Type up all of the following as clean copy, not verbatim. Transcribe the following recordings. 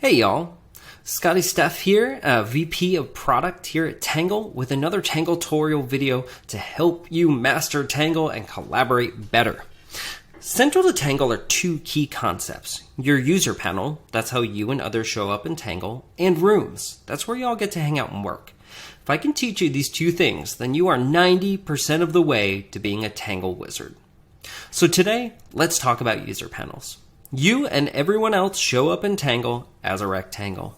Hey y'all, Scotty Steph here, VP of Product here at Tangle with another Tangletorial video to help you master Tangle and collaborate better. Central to Tangle are two key concepts. Your user panel, that's how you and others show up in Tangle, and rooms, that's where you all get to hang out and work. If I can teach you these two things, then you are 90% of the way to being a Tangle wizard. So today, let's talk about user panels. You and everyone else show up in Tangle as a rectangle.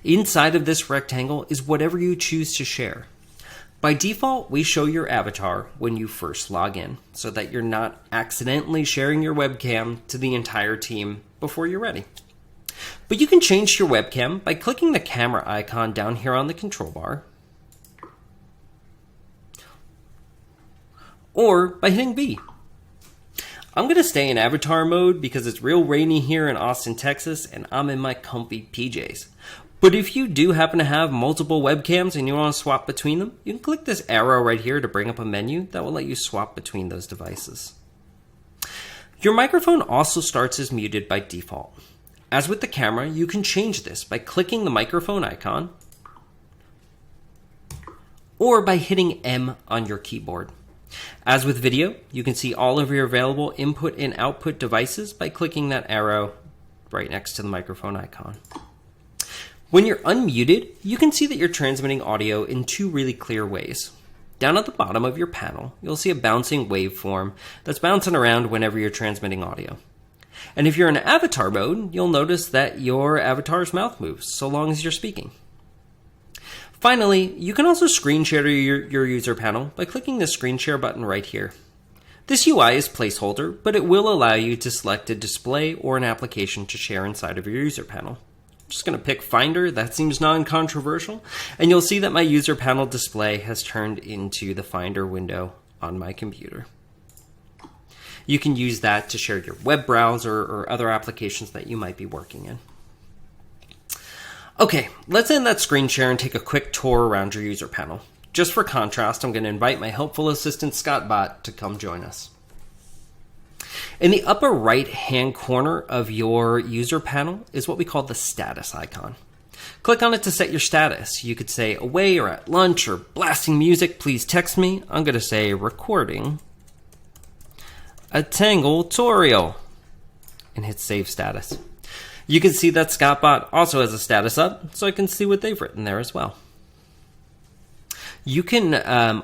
Inside of this rectangle is whatever you choose to share. By default, we show your avatar when you first log in, so that you're not accidentally sharing your webcam to the entire team before you're ready. But you can change your webcam by clicking the camera icon down here on the control bar, or by hitting B. I'm going to stay in avatar mode because it's real rainy here in Austin, Texas, and I'm in my comfy PJs. But if you do happen to have multiple webcams and you want to swap between them, you can click this arrow right here to bring up a menu that will let you swap between those devices. Your microphone also starts as muted by default. As with the camera, you can change this by clicking the microphone icon or by hitting M on your keyboard. As with video, you can see all of your available input and output devices by clicking that arrow right next to the microphone icon. When you're unmuted, you can see that you're transmitting audio in two really clear ways. Down at the bottom of your panel, you'll see a bouncing waveform that's bouncing around whenever you're transmitting audio. And if you're in avatar mode, you'll notice that your avatar's mouth moves so long as you're speaking. Finally, you can also screen share your user panel by clicking the screen share button right here. This UI is placeholder, but it will allow you to select a display or an application to share inside of your user panel. I'm just going to pick Finder, that seems non-controversial, and you'll see that my user panel display has turned into the Finder window on my computer. You can use that to share your web browser or other applications that you might be working in. Okay, let's end that screen share and take a quick tour around your user panel. Just for contrast, I'm going to invite my helpful assistant ScottBot to come join us. In the upper right hand corner of your user panel is what we call the status icon. Click on it to set your status. You could say away or at lunch or blasting music, please text me. I'm going to say recording a Tangletorial and hit save status. You can see that ScottBot also has a status up, so I can see what they've written there as well. You can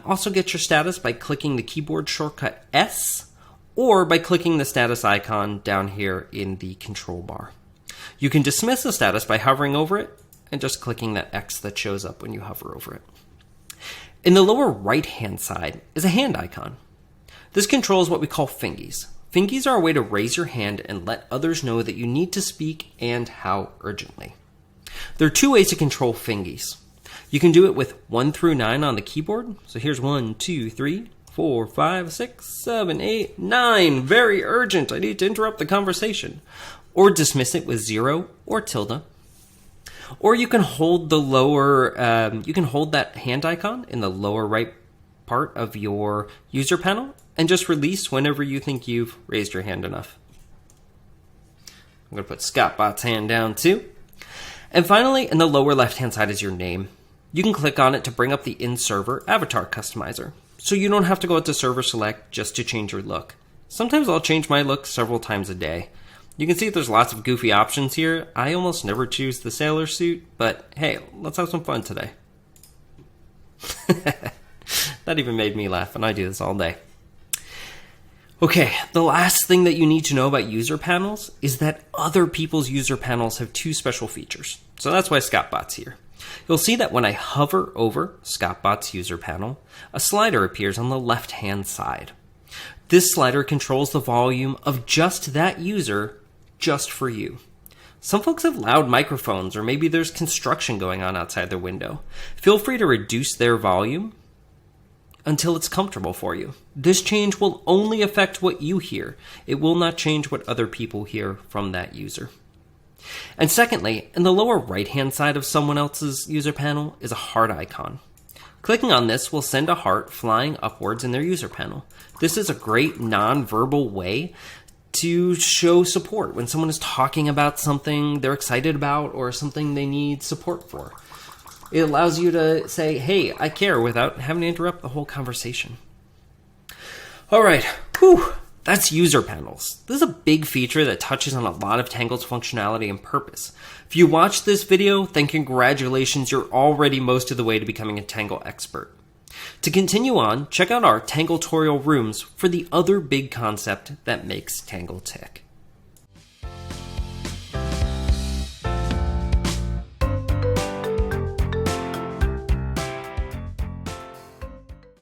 also get your status by clicking the keyboard shortcut S or by clicking the status icon down here in the control bar. You can dismiss the status by hovering over it and just clicking that X that shows up when you hover over it. In the lower right-hand side is a hand icon. This controls what we call fingies. Fingies are a way to raise your hand and let others know that you need to speak and how urgently. There are two ways to control fingies. You can do it with 1 through 9 on the keyboard. So here's 1, 2, 3, 4, 5, 6, 7, 8, 9. Very urgent. I need to interrupt the conversation. Or dismiss it with 0 or tilde. Or you can hold the hold that hand icon in the lower right part of your user panel and just release whenever you think you've raised your hand enough. I'm going to put ScottBot's hand down too. And finally, in the lower left-hand side is your name. You can click on it to bring up the in-server avatar customizer, so you don't have to go out to server select just to change your look. Sometimes I'll change my look several times a day. You can see there's lots of goofy options here. I almost never choose the sailor suit, but hey, let's have some fun today. That even made me laugh, and I do this all day. Okay, the last thing that you need to know about user panels is that other people's user panels have two special features. So that's why ScottBot's here. You'll see that when I hover over ScottBot's user panel, a slider appears on the left-hand side. This slider controls the volume of just that user, just for you. Some folks have loud microphones, or maybe there's construction going on outside their window. Feel free to reduce their volume until it's comfortable for you. This change will only affect what you hear. It will not change what other people hear from that user. And secondly, in the lower right-hand side of someone else's user panel is a heart icon. Clicking on this will send a heart flying upwards in their user panel. This is a great non-verbal way to show support when someone is talking about something they're excited about or something they need support for. It allows you to say, hey, I care, without having to interrupt the whole conversation. All right, that's user panels. This is a big feature that touches on a lot of Tangle's functionality and purpose. If you watched this video, then congratulations, you're already most of the way to becoming a Tangle expert. To continue on, check out our Tangletorial rooms for the other big concept that makes Tangle tick.